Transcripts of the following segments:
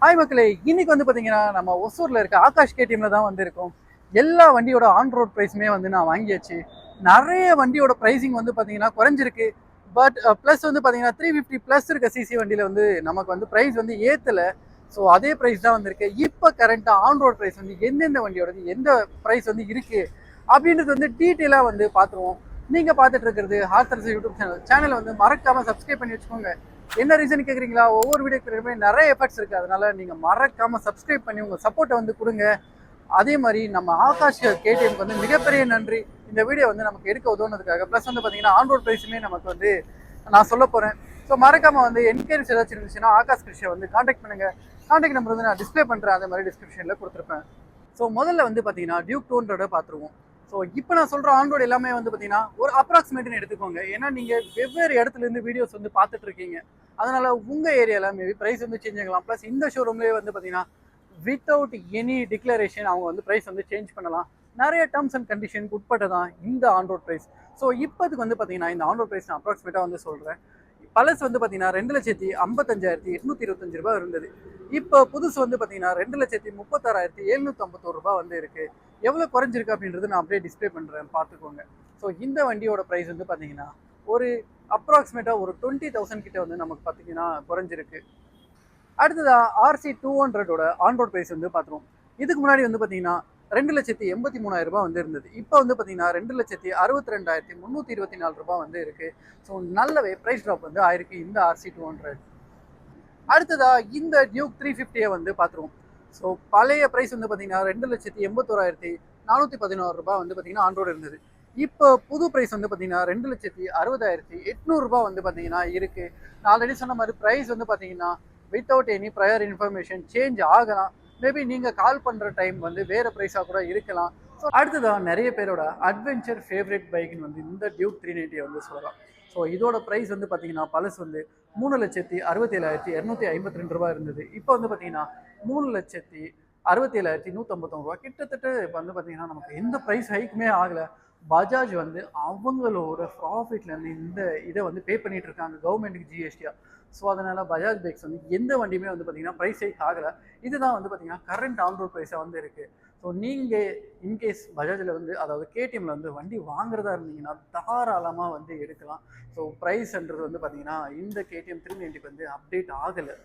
Hi மக்களே, இன்னைக்கு வந்து பார்த்தீங்கன்னா நம்ம ஒசூரில் இருக்க ஆகாஷ் கேடிஎம்ல தான் வந்து இருக்கோம். எல்லா வண்டியோட ஆன் ரோட் ப்ரைஸுமே வந்து நான் வாங்கியாச்சு. நிறைய வண்டியோட ப்ரைஸிங் வந்து பார்த்தீங்கன்னா குறைஞ்சிருக்கு. பட் ப்ளஸ் வந்து பார்த்தீங்கன்னா 350 ப்ளஸ் இருக்க சிசி வண்டியில் வந்து நமக்கு வந்து ப்ரைஸ் வந்து ஏற்றலை. ஸோ அதே ப்ரைஸ் தான் வந்திருக்கு. இப்போ கரண்ட்டாக ஆன் ரோட் ப்ரைஸ் வந்து எந்தெந்த வண்டியோடது எந்த ப்ரைஸ் வந்து இருக்குது அப்படின்றது வந்து டீட்டெயிலாக வந்து பார்த்துருவோம். நீங்கள் பார்த்துட்டு இருக்கிறது ஹார்த்தர்ஸ் யூடியூப் சேனலை வந்து மறக்காமல் சப்ஸ்கிரைப் பண்ணி வச்சுக்கோங்க. என்ன ரீசன் கேட்குறீங்களா? ஒவ்வொரு வீடியோக்குமே நிறைய எஃபர்ட்ஸ் இருக்குது. அதனால நீங்கள் மறக்காமல் சப்ஸ்கிரைப் பண்ணி உங்கள் சப்போர்ட்டை வந்து கொடுங்க. அதே மாதிரி நம்ம ஆகாஷ் கேடிஎம்க்கு வந்து மிகப்பெரிய நன்றி. இந்த வீடியோ வந்து நமக்கு எடுக்க உதவுனதுக்காக. ப்ளஸ் வந்து பார்த்தீங்கன்னா ஆன் ரோட் ப்ரைஸுமே நமக்கு வந்து நான் சொல்ல போகிறேன். ஸோ மறக்காமல் வந்து என்கொயரிஸ் ஏதாச்சும் இருந்துச்சுன்னா ஆகாஷ் கிருஷ்ணை வந்து காண்டாக்ட் பண்ணுங்கள். காண்டாக்ட் நம்பர் வந்து நான் டிஸ்பிளே பண்ணுறேன், அதே மாதிரி டிஸ்கிரிப்ஷனில் கொடுத்துருப்பேன். ஸோ முதல்ல வந்து பார்த்தீங்கன்னா டியூக் 200 பார்த்துருவோம். ஸோ இப்போ நான் சொல்கிற ஆன்ரோடு எல்லாமே வந்து பார்த்தீங்கன்னா ஒரு அப்ராக்சிமேட்னு எடுத்துக்கோங்க. ஏன்னா நீங்கள் வெவ்வேறு இடத்துலேருந்து வீடியோஸ் வந்து பார்த்துட்டு இருக்கீங்க. அதனால் உங்கள் ஏரியாவில் மேபி ப்ரைஸ் வந்து சேஞ்ச் ஆகலாம். ப்ளஸ் இந்த ஷோரூம்லேயே வந்து பார்த்தீங்கன்னா வித்தவுட் எனி டிக்ளரேஷன் அவங்க வந்து ப்ரைஸ் வந்து சேஞ்ச் பண்ணலாம். நிறைய டேர்ம்ஸ் அண்ட் கண்டிஷனுக்கு உட்பட்டு தான் இந்த ஆன்ரோட் ப்ரைஸ். ஸோ இப்போதுக்கு வந்து பார்த்தீங்கன்னா இந்த ஆன்ரோட் ப்ரைஸ் நான் அப்ராக்சிமேட்டாக வந்து சொல்கிறேன். பழசு வந்து பார்த்தீங்கன்னா 2,55,825 ரூபாய் இருந்தது. இப்போ புதுசு வந்து பார்த்தீங்கன்னா 2,36,751 ரூபாய் வந்து இருக்குது. எவ்வளோ குறைஞ்சிருக்கு அப்படின்றது நான் அப்படியே டிஸ்பிளே பண்ணுறேன், பார்த்துக்கோங்க. ஸோ இந்த வண்டியோட ப்ரைஸ் வந்து பார்த்தீங்கன்னா ஒரு அப்ராக்சிமேட்டாக ஒரு 20,000 கிட்ட வந்து நமக்கு பார்த்தீங்கன்னா குறைஞ்சிருக்கு. அடுத்ததா RC 200ஓட ஆன்ரோட் ப்ரைஸ் வந்து பார்த்துருவோம். இதுக்கு முன்னாடி வந்து பார்த்தீங்கன்னா 2,83,000 ரூபாய் வந்து இருந்தது. இப்போ வந்து பார்த்தீங்கன்னா 2,62,324 ரூபாய் வந்து இருக்குது. ஸோ நல்லாவே ப்ரைஸ் ட்ராப் வந்து ஆயிருக்கு இந்த RC 200. அடுத்ததா இந்த டியூக் 350 வந்து பார்த்துருவோம். ஸோ பழைய ப்ரைஸ் வந்து பார்த்தீங்கன்னா 2,81,411 ரூபாய் வந்து பார்த்தீங்கன்னா ஆன்ரோடு இருந்தது. இப்போ புது ப்ரைஸ் வந்து பார்த்தீங்கன்னா 2,60,800 ரூபாய் வந்து பார்த்தீங்கன்னா இருக்குது. நான் ஆல்ரெடி சொன்ன மாதிரி ப்ரைஸ் வந்து பார்த்தீங்கன்னா without any prior information change ஆகலாம். மேபி நீங்கள் கால் பண்ணுற டைம் வந்து வேறு ப்ரைஸாக கூட இருக்கலாம். ஸோ அடுத்ததாக நிறைய பேரோட அட்வென்ச்சர் ஃபேவரட் பைக்னு வந்து இந்த டியூக் 390 வந்து சொல்லலாம். ஸோ இதோட ப்ரைஸ் வந்து பார்த்தீங்கன்னா பழசு வந்து 3,67,252 ரூபாய் இருந்தது. இப்போ வந்து பார்த்தீங்கன்னா 3,67,159 ரூபாய். கிட்டத்தட்ட இப்போ வந்து பார்த்தீங்கன்னா நமக்கு எந்த ப்ரைஸ் ஹைக்குமே ஆகலை. பஜாஜ் வந்து அவங்களோட ப்ராஃபிட்லேருந்து இந்த இதை வந்து பே பண்ணிட்டு இருக்காங்க கவர்மெண்ட்டுக்கு ஜிஎஸ்டியாக. ஸோ அதனால் பஜாஜ் பைக்ஸ் வந்து எந்த வண்டியுமே வந்து பார்த்தீங்கன்னா ப்ரைஸ் ஹைக் ஆகலை. இதுதான் வந்து பார்த்தீங்கன்னா கரண்ட் ஆன் ரோட் ப்ரைஸாக வந்து இருக்குது. ஸோ நீங்கள் இன்கேஸ் பஜாஜில் வந்து அதாவது கேடிஎம்மில் வந்து வண்டி வாங்குறதா இருந்தீங்கன்னா தாராளமாக வந்து எடுக்கலாம். ஸோ ப்ரைஸ்ன்றது வந்து பார்த்தீங்கன்னா இந்த கேடிஎம் 390 வந்து அப்டேட் ஆகலை.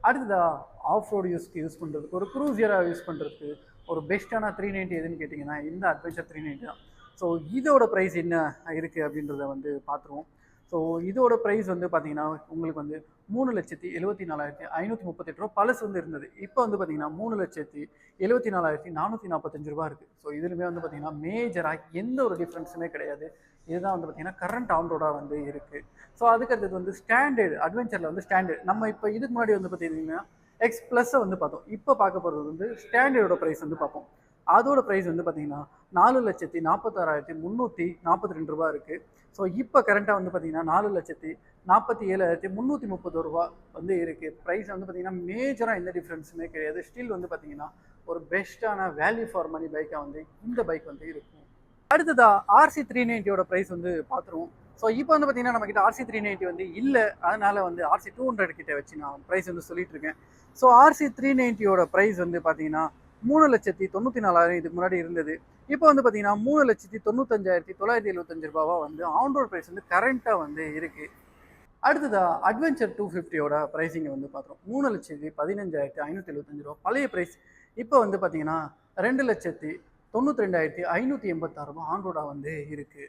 அடுத்ததாக ஆஃப் ரோடு யூஸ் பண்ணுறதுக்கு ஒரு க்ரூசியராக யூஸ் பண்ணுறதுக்கு ஒரு பெஸ்ட்டான 390 எதுன்னு கேட்டிங்கன்னா இந்த அட்வென்ச்சர் 390 தான். ஸோ இதோட ப்ரைஸ் என்ன இருக்குது அப்படின்றத வந்து பார்த்துருவோம். ஸோ இதோட ப்ரைஸ் வந்து பார்த்தீங்கன்னா உங்களுக்கு வந்து 3,74,538 ரூபா பழசு வந்து இருந்தது. இப்போ வந்து பார்த்தீங்கன்னா 3,74,445 ரூபா இருக்குது. ஸோ இதுலையுமே வந்து பார்த்தீங்கன்னா மேஜராக எந்த ஒரு டிஃப்ரென்ஸுமே கிடையாது. இதுதான் வந்து பார்த்தீங்கன்னா கரண்ட் ஆன் ரோடாக வந்து இருக்குது. ஸோ அதுக்கடுத்தது வந்து ஸ்டாண்டர்டு அட்வென்ச்சரில் வந்து ஸ்டாண்டர்ட் நம்ம இப்போ இதுக்கு முன்னாடி வந்து பார்த்தீங்கன்னா எக்ஸ் ப்ளஸ்ஸை வந்து பார்த்தோம். இப்போ பார்க்க போகிறது வந்து ஸ்டாண்டர்டோட ப்ரைஸ் வந்து பார்ப்போம். அதோட ப்ரைஸ் வந்து பார்த்தீங்கன்னா 4,46,342 ரூபா இருக்குது. ஸோ இப்போ கரண்ட்டாக வந்து பார்த்தீங்கன்னா 4,47,330 ரூபா வந்து இருக்குது. ப்ரைஸ் வந்து பார்த்தீங்கன்னா மேஜராக எந்த டிஃப்ரென்ஸுமே கிடையாது. ஸ்டில் வந்து பார்த்தீங்கன்னா ஒரு பெஸ்ட்டான வேல்யூ ஃபார் மணி பைக்காக வந்து இந்த பைக் வந்து இருக்கும். அடுத்ததாக RC 390ஓட ப்ரைஸ் வந்து பார்த்துருவோம். ஸோ இப்போ வந்து பார்த்தீங்கன்னா நம்மக்கிட்ட RC 390 வந்து இல்லை. அதனால் வந்து RC 200 கிட்ட வச்சு நான் ப்ரைஸ் வந்து சொல்லிட்டு இருக்கேன். ஸோ RC 390ஓட ப்ரைஸ் வந்து பார்த்தீங்கன்னா 3,94,000 இதுக்கு முன்னாடி இருந்தது. இப்போ வந்து பார்த்தீங்கன்னா 3,95,975 ரூபாவா வந்து ஆன் ரோட் ப்ரைஸ் வந்து கரண்ட்டாக வந்து இருக்குது. அடுத்ததாக அட்வென்ச்சர் 250ஓட ப்ரைஸிங்கை வந்து பார்த்துரும். 3,15,575 ரூபா பழைய ப்ரைஸ். இப்போ வந்து பார்த்தீங்கன்னா 2,92,586 ரூபா ஆன் ரோடாக வந்து இருக்குது.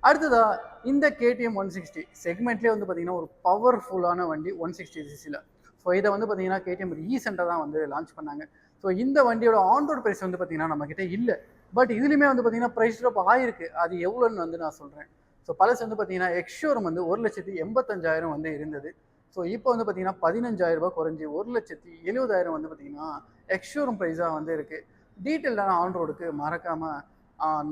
அடுத்ததாக இந்த கேடிஎம் 160 செக்மெண்ட்லேயே வந்து பார்த்தீங்கன்னா ஒரு பவர்ஃபுல்லான வண்டி 160 சிசியில். ஸோ இதை வந்து பார்த்தீங்கன்னா கேடிஎம் ரீசெண்டாக தான் வந்து லான்ச் பண்ணாங்க. ஸோ இந்த வண்டியோட ஆன் ரோட் ப்ரைஸ் வந்து பார்த்தீங்கன்னா நம்மக்கிட்ட இல்லை. பட் இதுலையுமே வந்து பார்த்தீங்கன்னா ப்ரைஸ் ட்ராப் ஆயிருக்கு. அது எவ்வளோன்னு வந்து நான் சொல்கிறேன். ஸோ பழசு வந்து பார்த்தீங்கன்னா எக்ஸ்ஷோரூம் வந்து 1,85,000 வந்து இருந்தது. ஸோ இப்போ வந்து பார்த்தீங்கன்னா 15,000 ரூபாய் குறைஞ்சி 1,70,70,000 வந்து பார்த்தீங்கன்னா எக்ஸ்ஷோரூம் ப்ரைஸாக வந்து இருக்குது. டீட்டெயிலான ஆன் ரோடுக்கு மறக்காமல்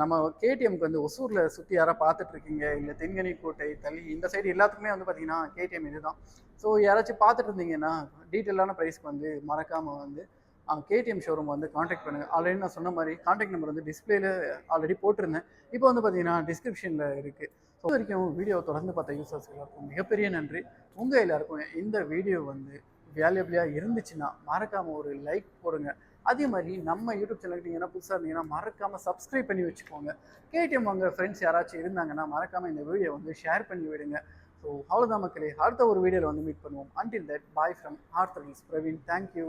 நம்ம கேடிஎம்க்கு வந்து ஒசூரில் சுற்றி யாராவது பார்த்துட்ருக்கீங்க, இல்லை தென்கனி கோட்டை தள்ளி இந்த சைடு எல்லாத்துக்குமே வந்து பார்த்தீங்கன்னா கேடிஎம் இது தான். ஸோ யாராச்சும் பார்த்துட்டு இருந்தீங்கன்னா டீட்டெயிலான ப்ரைஸ்க்கு வந்து மறக்காமல் வந்து கேடிஎம் ஷோரூம் வந்து காண்டாக்ட் பண்ணுங்கள். ஆல்ரெடி நான் சொன்ன மாதிரி காண்டாக்ட் நம்பர் வந்து டிஸ்பிளேல ஆல்ரெடி போட்டிருந்தேன். இப்போ வந்து பார்த்தீங்கன்னா டிஸ்கிரிப்ஷனில் இருக்குது. ஸோ வரைக்கும் வீடியோ தொடர்ந்து பார்த்த யூசர்ஸ் எல்லாருக்கும் மிகப்பெரிய நன்றி. உங்கள் எல்லாருக்கும் இந்த வீடியோ வந்து வேல்யூபிளாக இருந்துச்சுன்னா மறக்காமல் ஒரு லைக் போடுங்க. அதே மாதிரி நம்ம யூடியூப் சேனலுக்கு நீங்கள் என்ன புதுசாக இருந்தீங்கன்னா மறக்காமல் சப்ஸ்கிரைப் பண்ணி வச்சுக்கோங்க. கேடிஎம் உங்கள் ஃப்ரெண்ட்ஸ் யாராச்சும் இருந்தாங்கன்னா மறக்காமல் இந்த வீடியோ வந்து ஷேர் பண்ணி விடுங்க. ஸோ அவ்வளோதான் மக்களே, அடுத்த ஒரு வீடியோவில் வந்து மீட் பண்ணுவோம். Until that bye from author Praveen. Thank you.